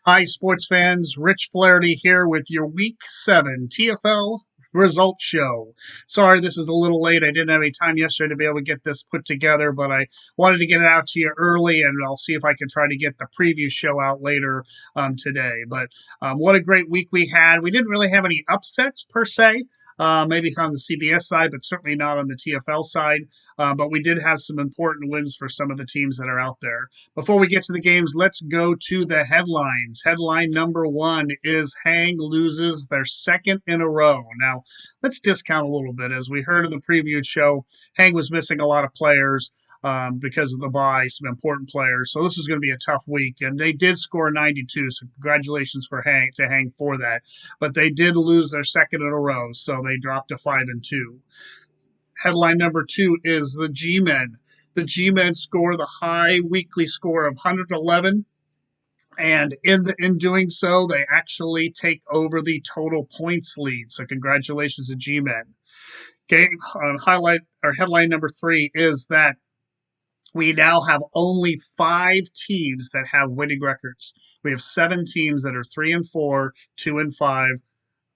Hi, sports fans. Rich Flaherty here with your Week 7 TFL results show. Sorry this is a little late. I didn't have any time yesterday to be able to get this put together, but I wanted to get it out to you early, and I'll see if I can try to get the preview show out later today. But what a great week we had. We didn't really have any upsets per se. Maybe on the CBS side, but certainly not on the TFL side. But we did have some important wins for some of the teams that are out there. Before we get to the games, let's go to the headlines. Headline number one is Hang loses their second in a row. Now, let's discount a little bit. As we heard in the previewed show, Hang was missing a lot of players because of the bye, some important players. So this is going to be a tough week. And they did score 92, so congratulations for Hang for that. But they did lose their second in a row, so they dropped to 5-2. Headline number two is the G-Men. The G-Men score the high weekly score of 111, and in doing so, they actually take over the total points lead. So congratulations to G-Men. Game highlight or headline number three is that we now have only 5 teams that have winning records. We have 7 teams that are 3-4, 2-5.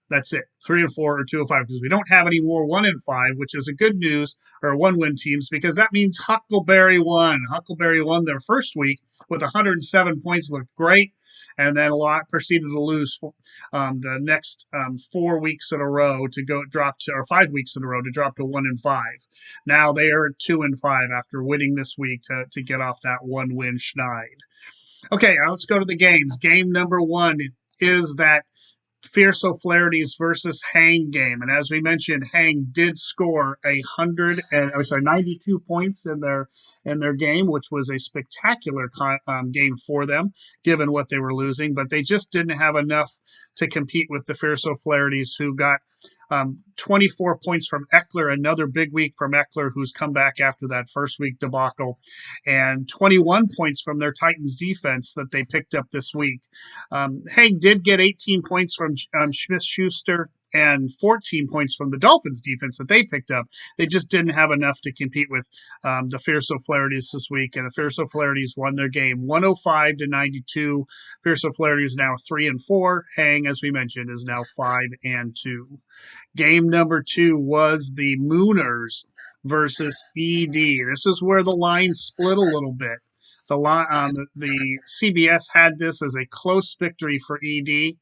That's it. 3-4 or 2-5, because we don't have any more 1-5, which is a good news, or 1-win teams, because that means Huckleberry won. Huckleberry won their first week with 107 points, looked great, and then a lot proceeded to lose the next 4 weeks in a row to drop to, or 5 weeks in a row to drop to 1-5. Now they are at 2-5 after winning this week to get off that 1-win schneid. Okay, let's go to the games. Game number one is that Fierce O'Flaherty's versus Hang game, and as we mentioned, Hang did score 92 points in their game, which was a spectacular game for them, given what they were losing. But they just didn't have enough to compete with the Fierce O'Flaherty's, who got 24 points from Eckler, another big week from Eckler, who's come back after that first week debacle, and 21 points from their Titans defense that they picked up this week. Hang did get 18 points from Smith-Schuster and 14 points from the Dolphins defense that they picked up. They just didn't have enough to compete with the Fierce O'Flaherty's this week, and the Fierce O'Flaherty's won their game 105-92. Fierce O'Flaherty's now 3-4. Hang, as we mentioned, is now 5-2. Game number two was the Mooners versus ED. This is where the line split a little bit. The CBS had this as a close victory for ED.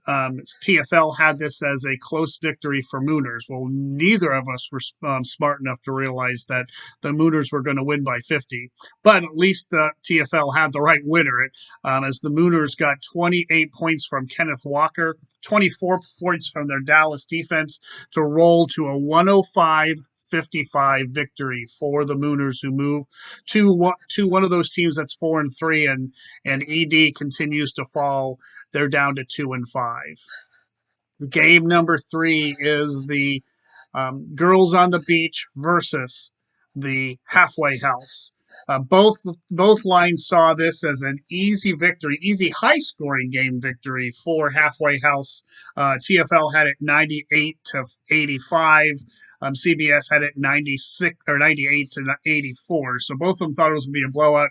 TFL had this as a close victory for Mooners. Well, neither of us were smart enough to realize that the Mooners were going to win by 50. But at least the TFL had the right winner, as the Mooners got 28 points from Kenneth Walker, 24 points from their Dallas defense to roll to a 105-55 victory for the Mooners, who move to one of those teams that's 4-3, and ED continues to fall. They're down to 2-5. Game number three is the Girls on the Beach versus the Halfway House. Both lines saw this as an easy victory, easy high-scoring game victory for Halfway House. TFL had it 98-85. CBS had it 96 or 98-84. So both of them thought it was going to be a blowout.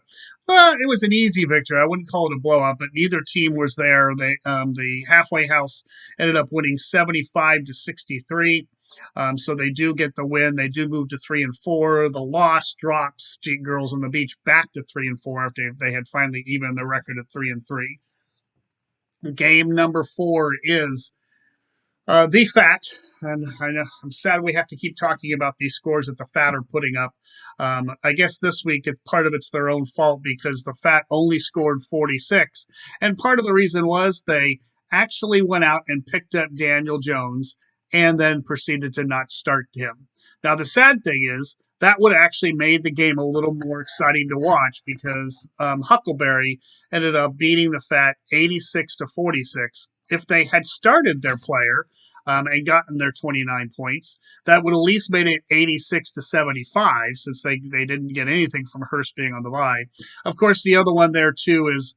It was an easy victory. I wouldn't call it a blowout, but neither team was there. The Halfway House ended up winning 75-63. So they do get the win. They do move to 3-4. The loss drops Girls on the Beach back to 3-4 after they had finally evened their record at 3-3. Game number four is the Fat, and I know I'm sad we have to keep talking about these scores that the Fat are putting up. I guess this week, part of it's their own fault, because the Fat only scored 46, and part of the reason was they actually went out and picked up Daniel Jones and then proceeded to not start him. Now, the sad thing is that would have actually made the game a little more exciting to watch, because Huckleberry ended up beating the Fat 86-46. If they had started their player and gotten their 29 points, that would at least made it 86-75, since they didn't get anything from Hurst being on the bye. Of course, the other one there too is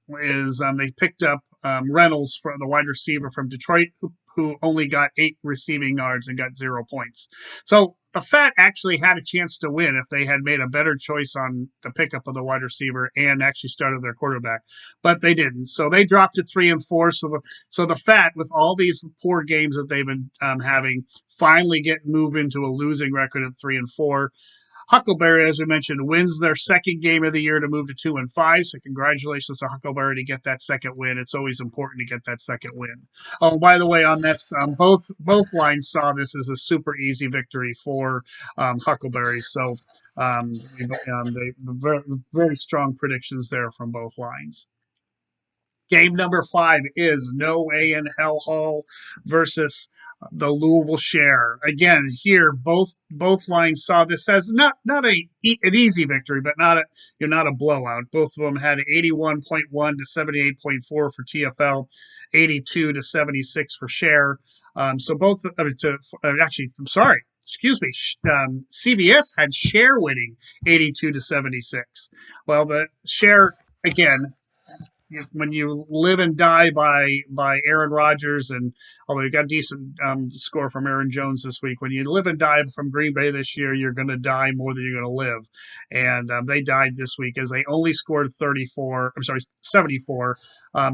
they picked up Reynolds, for the wide receiver from Detroit, who only got 8 receiving yards and got 0 points. So the Fat actually had a chance to win if they had made a better choice on the pickup of the wide receiver and actually started their quarterback, but they didn't. So they dropped to 3-4. So the Fat, with all these poor games that they've been having, finally get moved into a losing record at 3-4. Huckleberry, as we mentioned, wins their second game of the year to move to 2-5. So congratulations to Huckleberry to get that second win. It's always important to get that second win. Oh, by the way, on this, both lines saw this as a super easy victory for Huckleberry. So they very, very strong predictions there from both lines. Game number 5 is No Way in Hell Hall versus the Louisville Share. Again, here both lines saw this as not an easy victory, but not a blowout. Both of them had 81.1 to 78.4 for TFL, 82 to 76 for Share. So both actually, I'm sorry. Excuse me. CBS had Share winning 82 to 76. Well, the Share again, when you live and die by Aaron Rodgers, and although you got a decent score from Aaron Jones this week, when you live and die from Green Bay this year, you're going to die more than you're going to live. And they died this week as they only scored 74.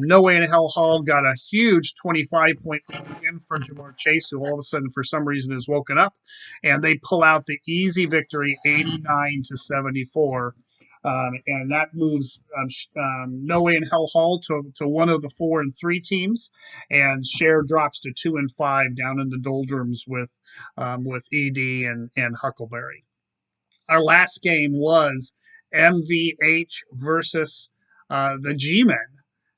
No Way in Hell Hall got a huge 25-point win for Jamar Chase, who all of a sudden, for some reason, is woken up, and they pull out the easy victory, 89 to 74. And that moves No Way in Hell Hall to one of the 4 and 3 teams, and Share drops to 2 and 5 down in the doldrums with ED and Huckleberry. Our last game was MVH versus the G-Men.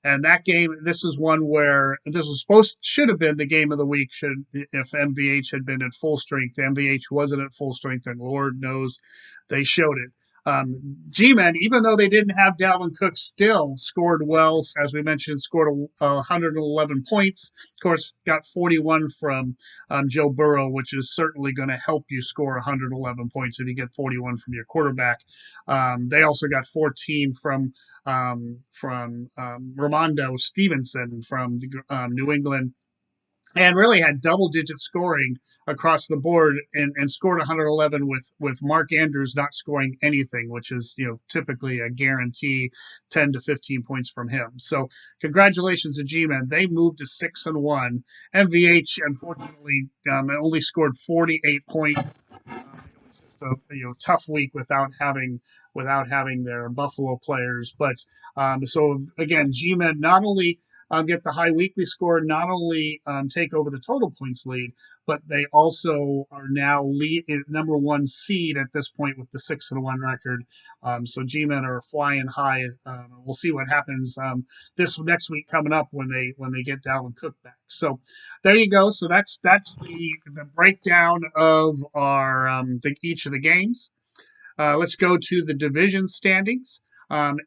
And that game, this is one where this was should have been the game of the week if MVH had been at full strength. MVH wasn't at full strength, and Lord knows they showed it. G-Men, even though they didn't have Dalvin Cook, still scored well. As we mentioned, scored 111 points. Of course, got 41 from Joe Burrow, which is certainly going to help you score 111 points if you get 41 from your quarterback. They also got 14 from Ramondre Stevenson from New England, and really had double-digit scoring across the board, and scored 111 with Mark Andrews not scoring anything, which is typically a guarantee 10 to 15 points from him. So congratulations to G-Men. They moved to 6-1. MVH unfortunately only scored 48 points. It was just a tough week without having their Buffalo players. But so again, G-Men not only get the high weekly score, not only take over the total points lead, but they also are now number 1 seed at this point with the 6-1 record. So G-Men are flying high. We'll see what happens this next week coming up when they get Dalvin Cook back. So there you go. So that's the breakdown of our each of the games. Let's go to the division standings.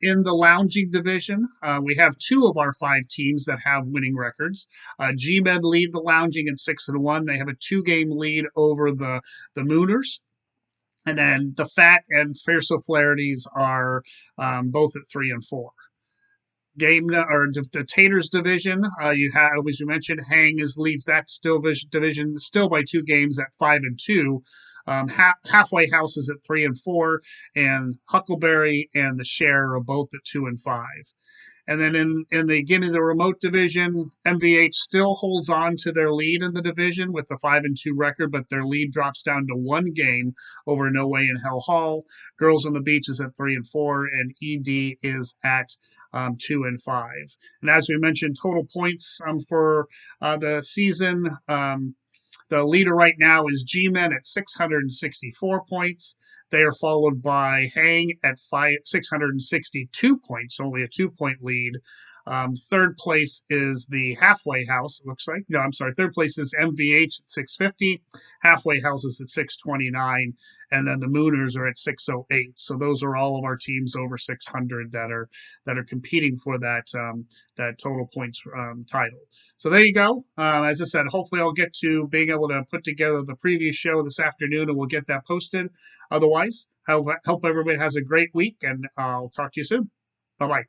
In the lounging division, we have 2 of our 5 teams that have winning records. G-Men lead the lounging at 6-1. They have a 2-game lead over the Mooners. And then the Fat and Fierce O'Flaherty's are both at 3-4. The Taters division, you have, as you mentioned, Hang leads that division still by 2 games at 5-2. Halfway House is at 3-4, and Huckleberry and the Share are both at 2-5. And then in the Gimme the Remote division, MVH still holds on to their lead in the division with the 5-2 record, but their lead drops down to 1 game over No Way in Hell Hall. Girls on the Beach is at 3-4, and ED is at 2-5. And as we mentioned, total points for the season. The leader right now is G-Men at 664 points. They are followed by Hang at 662 points, only a 2-point lead. Third place is the Halfway House, it looks like. No, I'm sorry. Third place is MVH at 650. Halfway House is at 629. And then the Mooners are at 608. So those are all of our teams over 600 that are competing for that total points title. So there you go. As I said, hopefully I'll get to being able to put together the previous show this afternoon, and we'll get that posted. Otherwise, hope everybody has a great week, and I'll talk to you soon. Bye-bye.